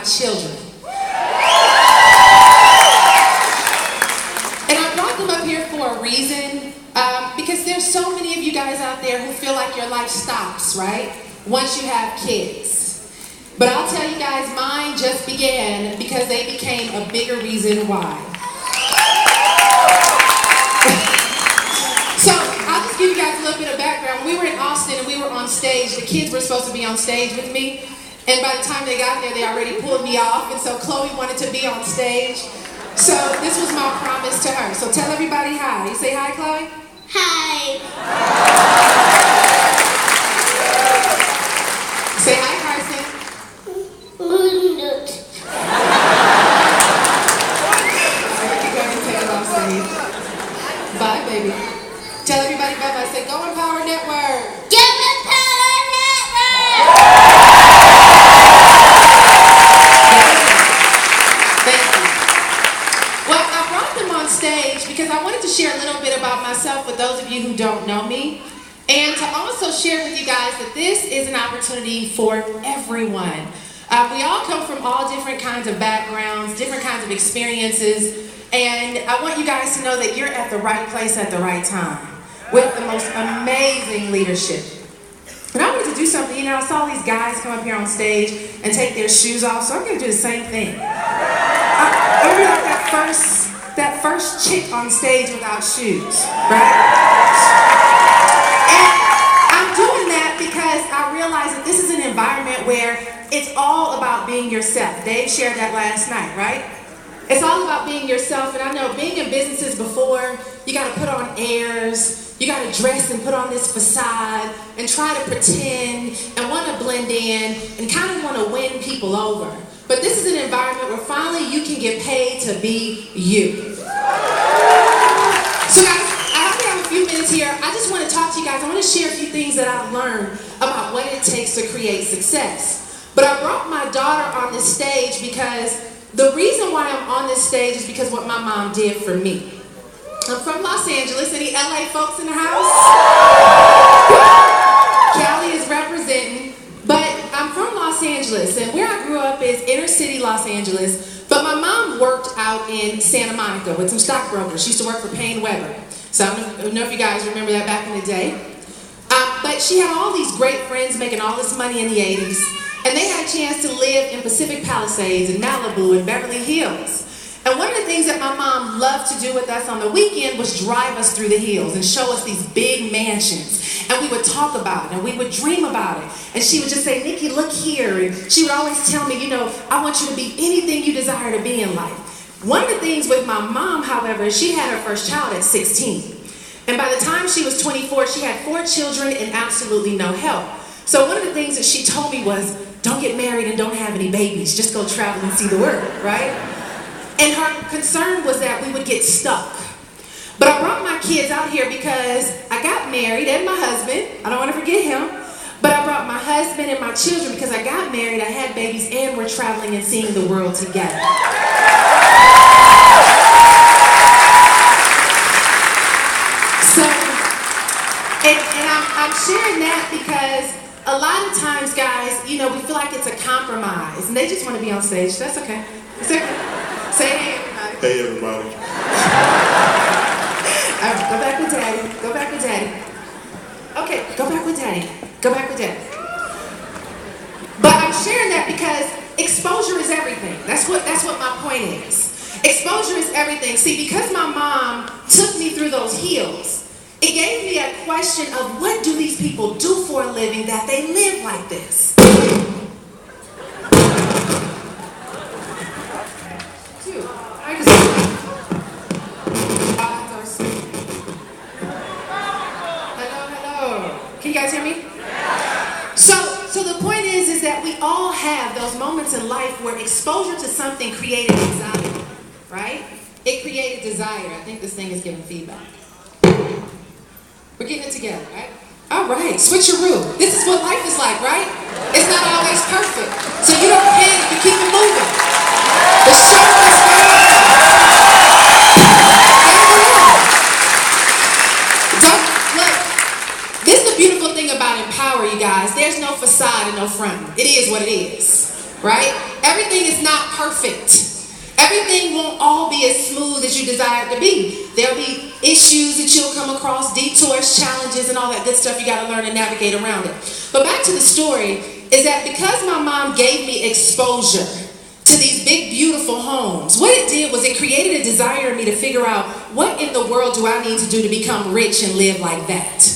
children. And I brought them up here for a reason, because there's so many of you guys out there who feel like your life stops, right? Once you have kids. But I'll tell you guys, mine just began because they became a bigger reason why. So I'll just give you guys a little bit of background. We were in Austin and we were on stage. The kids were supposed to be on stage with me. And by the time they got there, they already pulled me off. And so Chloe wanted to be on stage. So this was my promise to her. So tell everybody hi. You say hi, Chloe? Hi. Say hi, Carson. Bye, baby. Tell everybody bye-bye. Say, go Empower Network. Give Empower Network. Thank you. Well, I brought them on stage because I wanted to share a little bit about myself with those of you who don't know me. And to also share with you guys that this is an opportunity for everyone. We all come from all different kinds of backgrounds, different kinds of experiences. And I want you guys to know that you're at the right place at the right time with the most amazing leadership. And I wanted to do something, you know, I saw these guys come up here on stage and take their shoes off, so I'm going to do the same thing. I remember like that first chick on stage without shoes, right? And I'm doing that because I realize that this is an environment where it's all about being yourself. Dave shared that last night, right? It's all about being yourself, and I know being in businesses before, you got to put on airs, you got to dress and put on this facade, and try to pretend, and want to blend in, and kind of want to win people over. But this is an environment where finally you can get paid to be you. So guys, I only have a few minutes here. I just want to talk to you guys. I want to share a few things that I've learned about what it takes to create success. But I brought my daughter on this stage because the reason why I'm on this stage is because what my mom did for me. I'm from Los Angeles. Any LA folks in the house? Callie is representing. But I'm from Los Angeles, and where I grew up is inner city Los Angeles. But my mom worked out in Santa Monica with some stockbrokers. She used to work for Payne Weber. So I don't know if you guys remember that back in the day. But she had all these great friends making all this money in the 80s. And they had a chance to live in Pacific Palisades and Malibu and Beverly Hills. And one of the things that my mom loved to do with us on the weekend was drive us through the hills and show us these big mansions. And we would talk about it and we would dream about it. And she would just say, Nikki, look here. And she would always tell me, you know, I want you to be anything you desire to be in life. One of the things with my mom, however, is she had her first child at 16. And by the time she was 24, she had 4 children and absolutely no help. So one of the things that she told me was, don't get married and don't have any babies. Just go travel and see the world, right? And her concern was that we would get stuck. But I brought my kids out here because I got married and my husband. I don't want to forget him. But I brought my husband and my children because I got married, I had babies, and we're traveling and seeing the world together. So, I'm sharing that because a lot of times, guys, you know, we feel like it's a compromise, and they just want to be on stage. That's okay. It's okay. Say hey, everybody. Hey, everybody. All right, go back with Daddy. Go back with Daddy. Okay, go back with Daddy. Go back with Daddy. But I'm sharing that because exposure is everything. That's what my point is. Exposure is everything. See, because my mom took me through those hills, it gave me a question of what do these people do for a living that they live like this? Hello. Can you guys hear me? So the point is that we all have those moments in life where exposure to something created desire, right? It created desire. I think this thing is giving feedback. We're getting it together, right? All right, switcheroo. This is what life is like, right? It's not always perfect. So you don't panic, you keep it moving. The show is on. Look, this is the beautiful thing about Empower, you guys. There's no facade and no front. It is what it is. right? Everything is not perfect. Everything won't all be as smooth as you desire it to be. There'll be issues that you'll come across, detours, challenges, and all that good stuff. You got to learn to navigate around it. But back to the story is that because my mom gave me exposure to these big, beautiful homes, what it did was it created a desire in me to figure out what in the world do I need to do to become rich and live like that.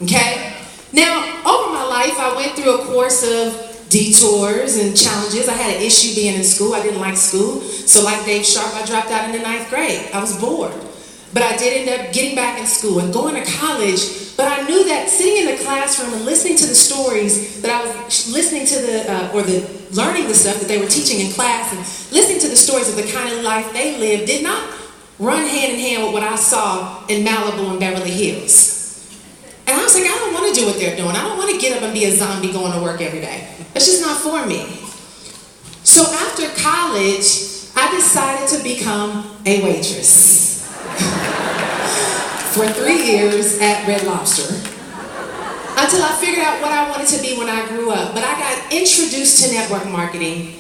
Okay? Now, over my life, I went through a course of detours and challenges. I had an issue being in school. I didn't like school. So like Dave Sharp, I dropped out in the 9th grade. I was bored. But I did end up getting back in school and going to college. But I knew that sitting in the classroom and listening to the stories that I was listening to learning the stuff that they were teaching in class and listening to the stories of the kind of life they lived did not run hand in hand with what I saw in Malibu and Beverly Hills. And I was like, I don't want to do what they're doing. I don't want to get up and be a zombie going to work every day. That's just not for me. So after college, I decided to become a waitress for 3 years at Red Lobster until I figured out what I wanted to be when I grew up. But I got introduced to network marketing.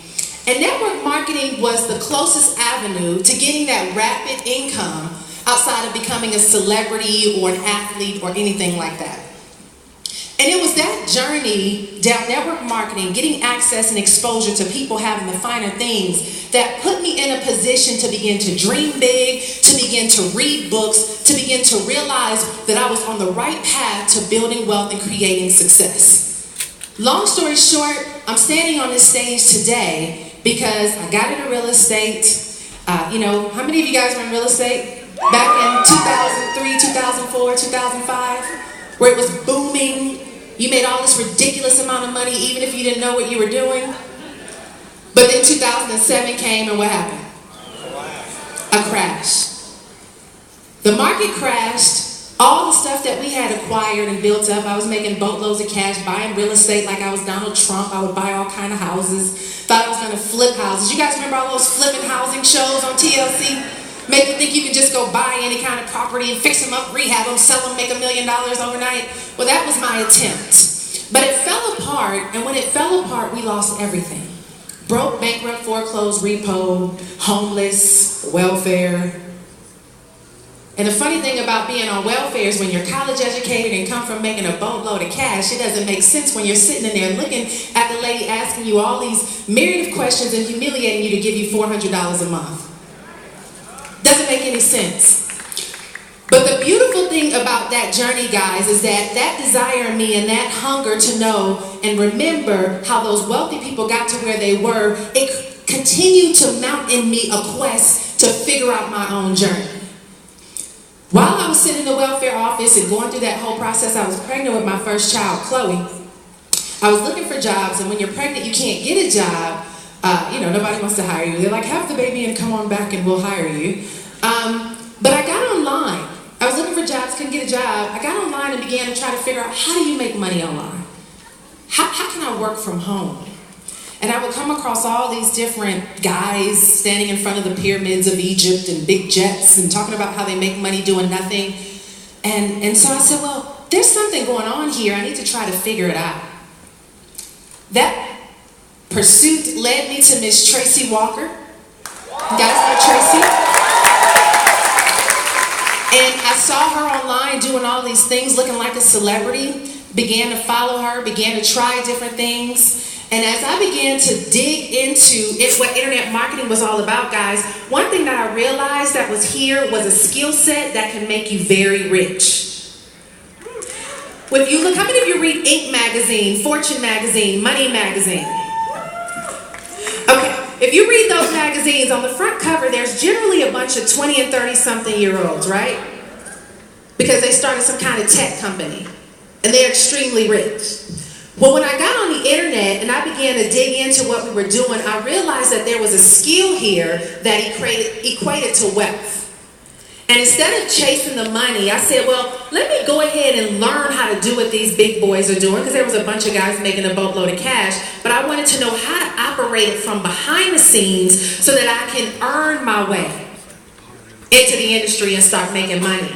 And network marketing was the closest avenue to getting that rapid income outside of becoming a celebrity or an athlete or anything like that. And it was that journey down network marketing, getting access and exposure to people having the finer things that put me in a position to begin to dream big, to begin to read books, to begin to realize that I was on the right path to building wealth and creating success. Long story short, I'm standing on this stage today because I got into real estate. How many of you guys were in real estate? Back in 2003, 2004, 2005, where it was booming. You made all this ridiculous amount of money even if you didn't know what you were doing. But then 2007 came and what happened? A crash. The market crashed. All the stuff that we had acquired and built up, I was making boatloads of cash, buying real estate like I was Donald Trump. I would buy all kind of houses. Thought I was going to flip houses. You guys remember all those flipping housing shows on TLC? Make you think you can just go buy any kind of property and fix them up, rehab them, sell them, make $1 million overnight? Well, that was my attempt. But it fell apart, and when it fell apart, we lost everything. Broke, bankrupt, foreclosed, repo, homeless, welfare. And the funny thing about being on welfare is when you're college educated and come from making a boatload of cash, it doesn't make sense when you're sitting in there looking at the lady asking you all these myriad of questions and humiliating you to give you $400 a month. Doesn't make any sense. But the beautiful thing about that journey, guys, is that desire in me and that hunger to know and remember how those wealthy people got to where they were, it continued to mount in me a quest to figure out my own journey. While I was sitting in the welfare office and going through that whole process, I was pregnant with my first child, Chloe. I was looking for jobs, and when you're pregnant, you can't get a job. Nobody wants to hire you. They're like, have the baby and come on back and we'll hire you. But I got online. I was looking for jobs, couldn't get a job. I got online and began to try to figure out, how do you make money online? How can I work from home? And I would come across all these different guys standing in front of the pyramids of Egypt and big jets and talking about how they make money doing nothing. And so I said, well, there's something going on here. I need to try to figure it out. That pursuit led me to Miss Tracy Walker. You guys know Tracy? And I saw her online doing all these things, looking like a celebrity. Began to follow her, began to try different things. And as I began to dig into what internet marketing was all about, guys, one thing that I realized that was here was a skill set that can make you very rich. If you look, how many of you read Inc. magazine, Fortune magazine, Money magazine? Okay, if you read those magazines, on the front cover, there's generally a bunch of 20 and 30-something-year-olds, right? Because they started some kind of tech company, and they're extremely rich. Well, when I got on the internet and I began to dig into what we were doing, I realized that there was a skill here that equated to wealth. And instead of chasing the money, I said, well, let me go ahead and learn how to do what these big boys are doing, because there was a bunch of guys making a boatload of cash, but I wanted to know how to operate it from behind the scenes so that I can earn my way into the industry and start making money.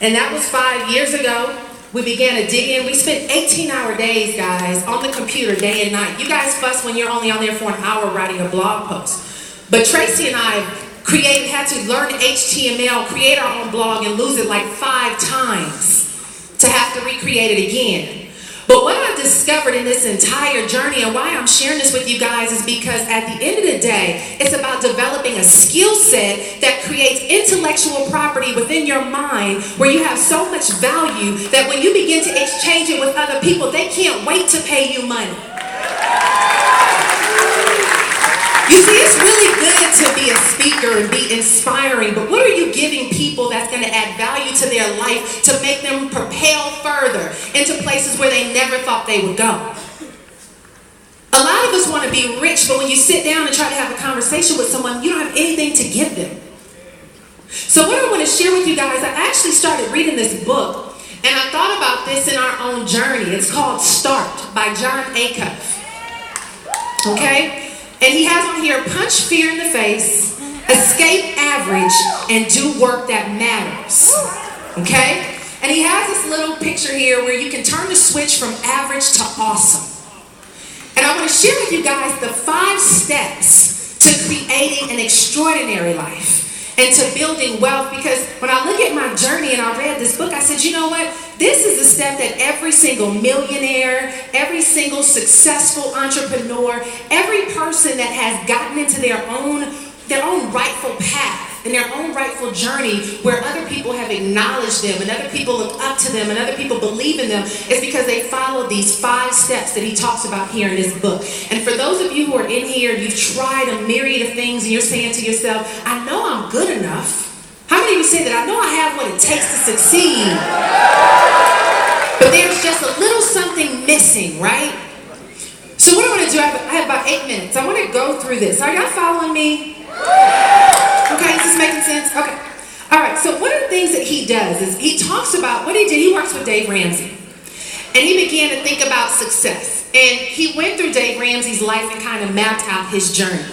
And that was 5 years ago. we began to dig in. We spent 18-hour days, guys, on the computer day and night. You guys fuss when you're only on there for an hour writing a blog post. But Tracy and I had to learn HTML, create our own blog, and lose it like 5 times to have to recreate it again. But what I've discovered in this entire journey, and why I'm sharing this with you guys, is because at the end of the day, it's about developing a skill set that creates intellectual property within your mind where you have so much value that when you begin to exchange it with other people, they can't wait to pay you money. You see, it's really good to be a speaker and be inspiring, but what are you giving people that's going to add value to their life to make them propel further into places where they never thought they would go? A lot of us want to be rich, but when you sit down and try to have a conversation with someone, you don't have anything to give them. So what I want to share with you guys, I actually started reading this book, and I thought about this in our own journey. It's called Start by John Acuff. Okay? And he has on here, punch fear in the face, escape average, and do work that matters. Okay? And he has this little picture here where you can turn the switch from average to awesome. And I want to share with you guys the 5 steps to creating an extraordinary life and to building wealth, because when I look at my journey and I read this book, I said, you know what? This is the step that every single millionaire, every single successful entrepreneur, every person that has gotten into their own rightful path and their own rightful journey where other people have acknowledged them and other people look up to them and other people believe in them, is because they follow these 5 steps that he talks about here in this book. And for those of you who are in here, you've tried a myriad of things and you're saying to yourself, I know I'm good enough. How many of you say that? I know I have what it takes to succeed, but there's just a little something missing, right? So what I want to do, I have about 8 minutes. I want to go through this. Are y'all following me? Okay, is this making sense? Okay. All right, so one of the things that he does is he talks about what he did. He works with Dave Ramsey. And he began to think about success. And he went through Dave Ramsey's life and kind of mapped out his journey.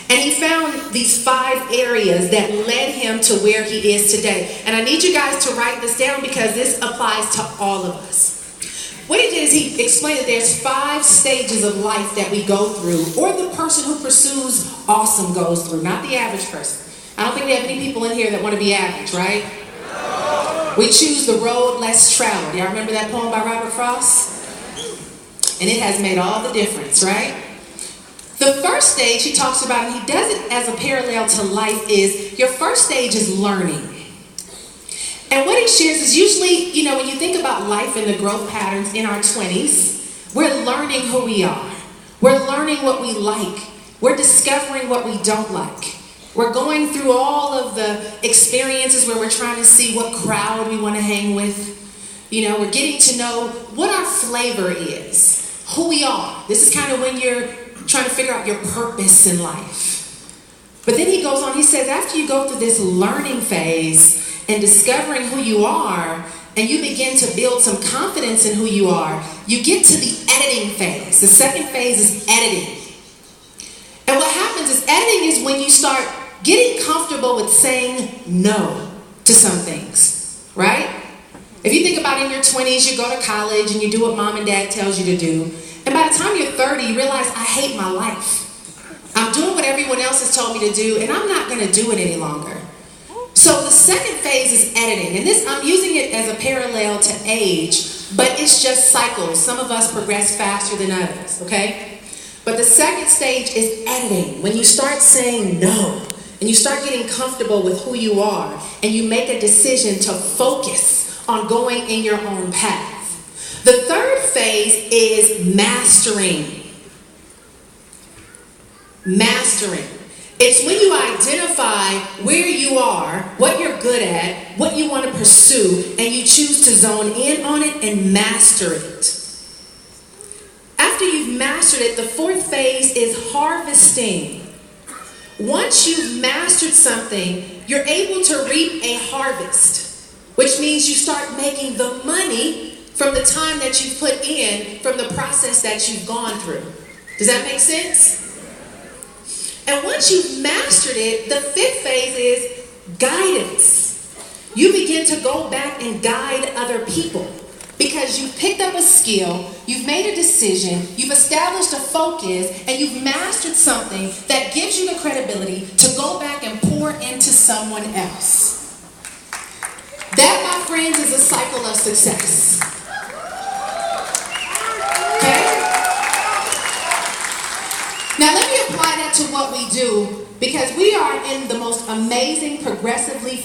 And he found these 5 areas that led him to where he is today. And I need you guys to write this down because this applies to all of us. What he did is he explained that there's 5 stages of life that we go through, or the person who pursues awesome goes through, not the average person. I don't think we have any people in here that want to be average, right? We choose the road less traveled. Y'all remember that poem by Robert Frost? And it has made all the difference, right? The first stage he talks about, and he does it as a parallel to life, is your first stage is learning. And what he shares is usually, you know, when you think about life and the growth patterns in our 20s, we're learning who we are. We're learning what we like. We're discovering what we don't like. We're going through all of the experiences where we're trying to see what crowd we want to hang with. You know, we're getting to know what our flavor is, who we are. This is kind of when you're trying to figure out your purpose in life. But then he goes on, he says, after you go through this learning phase and discovering who you are, and you begin to build some confidence in who you are, you get to the editing phase. The second phase is editing. And what happens is editing is when you start getting comfortable with saying no to some things, right? If you think about in your 20s, you go to college and you do what mom and dad tells you to do. And by the time you're 30, you realize, I hate my life. I'm doing what everyone else has told me to do, and I'm not going to do it any longer. So the second phase is editing. And this, I'm using it as a parallel to age, but it's just cycles. Some of us progress faster than others, okay? But the second stage is editing. When you start saying no, and you start getting comfortable with who you are, and you make a decision to focus on going in your own path. The third phase is mastering. Mastering. It's when you identify where you are, what you're good at, what you want to pursue, and you choose to zone in on it and master it. After you've mastered it, the fourth phase is harvesting. Once you've mastered something, you're able to reap a harvest, which means you start making the money from the time that you've put in, from the process that you've gone through. Does that make sense? And once you've mastered it, the fifth phase is guidance. You begin to go back and guide other people because you've picked up a skill, you've made a decision, you've established a focus, and you've mastered something that gives you the credibility to go back and pour into someone else. That, my friends, is a cycle of success. Okay? Now let me apply that to what we do, because we are in the most amazing, progressively